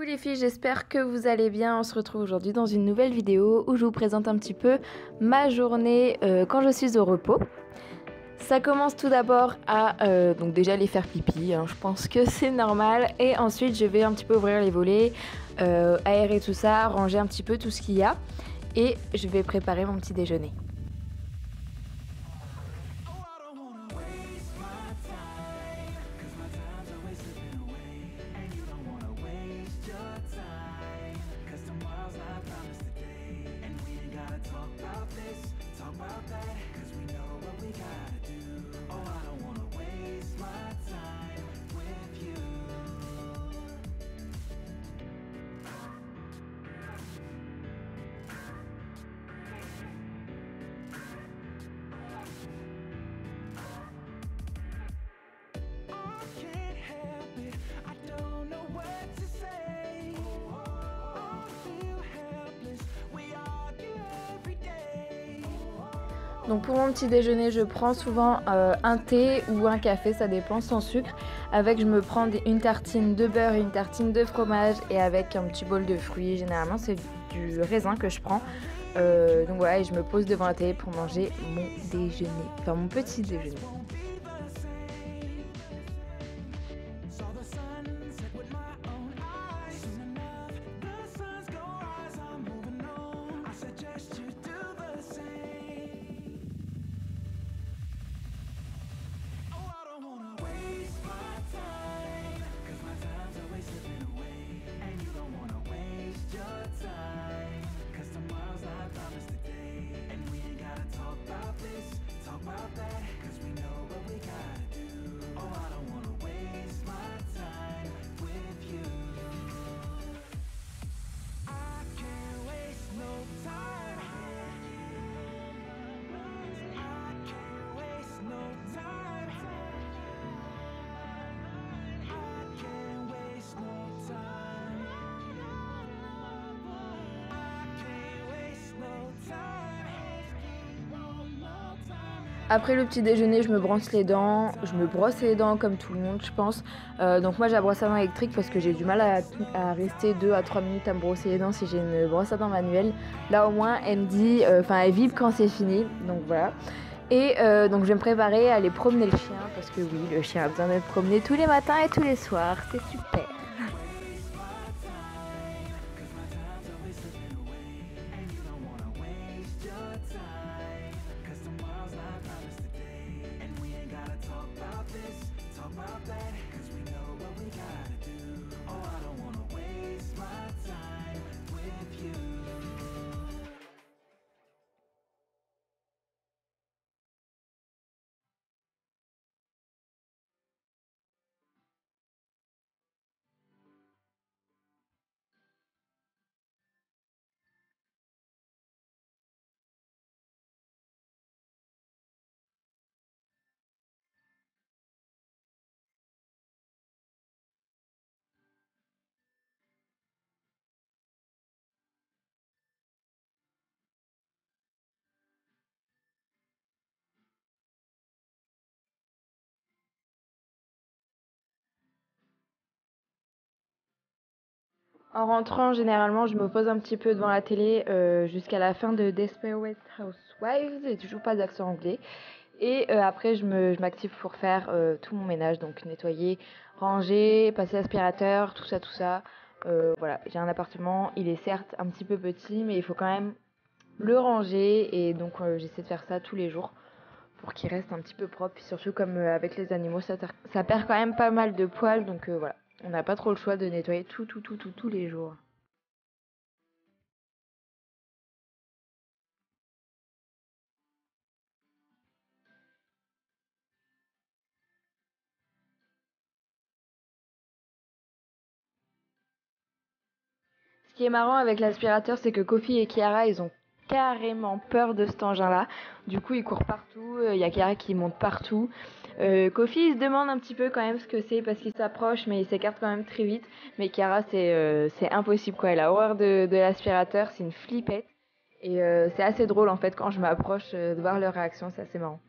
les filles, j'espère que vous allez bien. On se retrouve aujourd'hui dans une nouvelle vidéo où je vous présente un petit peu ma journée quand je suis au repos. Ça commence tout d'abord à donc déjà aller faire pipi, hein, je pense que c'est normal. Et ensuite je vais un petit peu ouvrir les volets, aérer tout ça, ranger un petit peu tout ce qu'il y a. Et je vais préparer mon petit déjeuner. Donc pour mon petit déjeuner, je prends souvent un thé ou un café, ça dépend, sans sucre. Avec, je me prends une tartine de beurre et une tartine de fromage et avec un petit bol de fruits. Généralement, c'est du raisin que je prends. Donc voilà, et je me pose devant la télé pour manger mon déjeuner, enfin mon petit déjeuner. Après le petit déjeuner, je me brosse les dents. Je me brosse les dents comme tout le monde, je pense. Donc moi, j'ai la brosse à dents électrique parce que j'ai du mal à rester 2 à 3 minutes à me brosser les dents si j'ai une brosse à dents manuelle. Là, au moins, elle me dit, elle vibre quand c'est fini. Donc voilà. Et donc je vais me préparer à aller promener le chien parce que oui, le chien a besoin d'être promené tous les matins et tous les soirs. C'est super. En rentrant, généralement, je me pose un petit peu devant la télé jusqu'à la fin de Desperate Housewives. J'ai toujours pas d'accent anglais. Et après, je m'active pour faire tout mon ménage, donc nettoyer, ranger, passer l'aspirateur, tout ça, tout ça. Voilà, j'ai un appartement, il est certes un petit peu petit, mais il faut quand même le ranger. Et donc, j'essaie de faire ça tous les jours pour qu'il reste un petit peu propre. Puis surtout, comme avec les animaux, ça perd quand même pas mal de poils. Donc voilà, on n'a pas trop le choix de nettoyer tous les jours. Ce qui est marrant avec l'aspirateur, c'est que Kofi et Kiara, ils ont carrément peur de cet engin-là. Du coup, ils courent partout. Il y a Kiara qui monte partout. Kofi, il se demande un petit peu quand même ce que c'est parce qu'il s'approche, mais il s'écarte quand même très vite. Mais Kiara, c'est impossible quoi. Elle a horreur de l'aspirateur. C'est une flippette. Et c'est assez drôle en fait quand je m'approche de voir leur réaction. C'est assez marrant.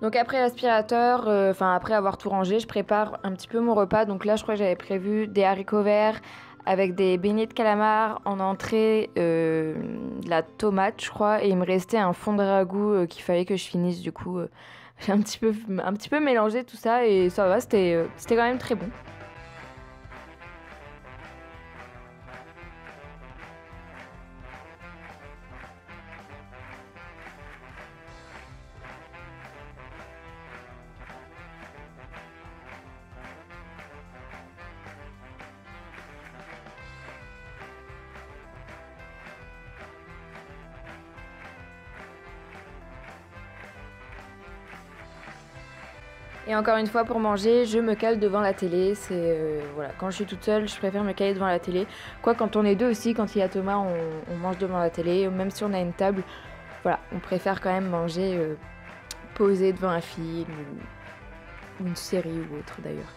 Donc après l'aspirateur, enfin après avoir tout rangé, je prépare un petit peu mon repas. Donc là, je crois que j'avais prévu des haricots verts avec des beignets de calamar en entrée, de la tomate, je crois, et il me restait un fond de ragoût qu'il fallait que je finisse. Du coup, j'ai un petit peu mélangé tout ça et ça va, c'était quand même très bon. Et encore une fois, pour manger, je me cale devant la télé. Voilà, quand je suis toute seule, je préfère me caler devant la télé. Quoi, quand on est deux aussi, quand il y a Thomas, on mange devant la télé. Même si on a une table, voilà, on préfère quand même manger posé devant un film ou une série ou autre d'ailleurs.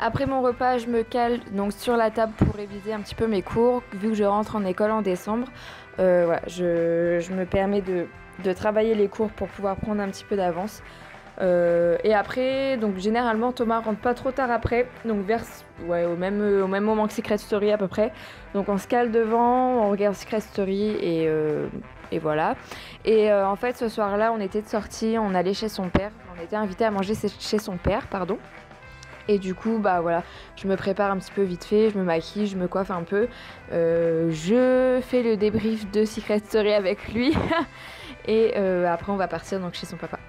Après mon repas, je me cale donc sur la table pour réviser un petit peu mes cours, vu que je rentre en école en décembre. Voilà, je me permets de travailler les cours pour pouvoir prendre un petit peu d'avance. Et après, donc généralement Thomas rentre pas trop tard après, donc au même moment que Secret Story à peu près. Donc on se cale devant, on regarde Secret Story et voilà. Et en fait ce soir-là, on était de sortie, on allait chez son père, on était invité à manger chez son père, pardon. Et du coup, bah voilà, je me prépare un petit peu vite fait, je me maquille, je me coiffe un peu. Je fais le débrief de Secret Story avec lui. Et après, on va partir donc chez son papa.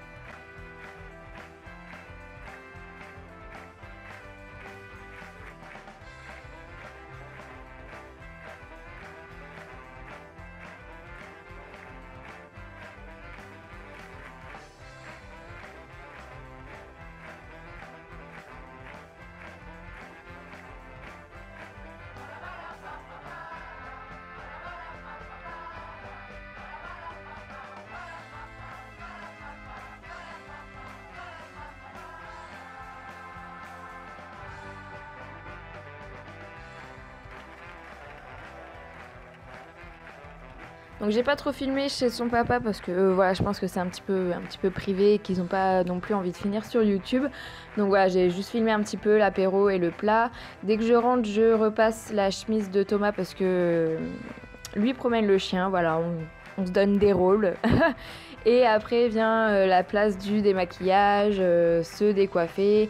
Donc j'ai pas trop filmé chez son papa parce que voilà, je pense que c'est un petit peu privé et qu'ils ont pas non plus envie de finir sur YouTube. Donc voilà, j'ai juste filmé un petit peu l'apéro et le plat. Dès que je rentre, je repasse la chemise de Thomas parce que lui promène le chien. Voilà, on se donne des rôles. Et après vient la place du démaquillage, se décoiffer.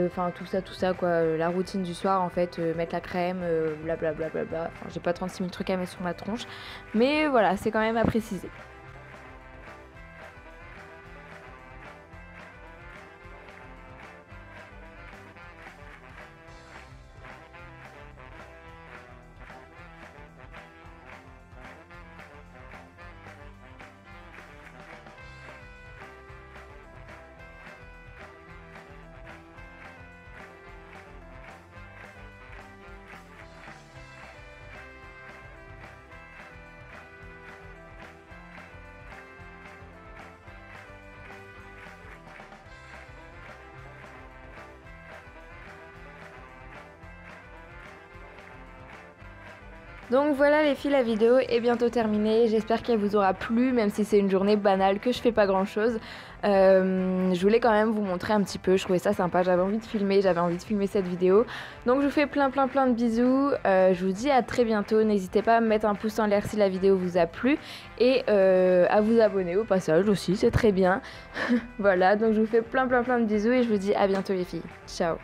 Enfin tout ça quoi, la routine du soir en fait, mettre la crème, blablabla. Enfin, j'ai pas 36 000 trucs à mettre sur ma tronche, mais voilà, c'est quand même à préciser. Donc voilà les filles, la vidéo est bientôt terminée, j'espère qu'elle vous aura plu, même si c'est une journée banale, que je fais pas grand chose. Je voulais quand même vous montrer un petit peu, je trouvais ça sympa, j'avais envie de filmer cette vidéo. Donc je vous fais plein de bisous, je vous dis à très bientôt, n'hésitez pas à me mettre un pouce en l'air si la vidéo vous a plu et à vous abonner au passage aussi, c'est très bien. Voilà, donc je vous fais plein de bisous et je vous dis à bientôt les filles, ciao.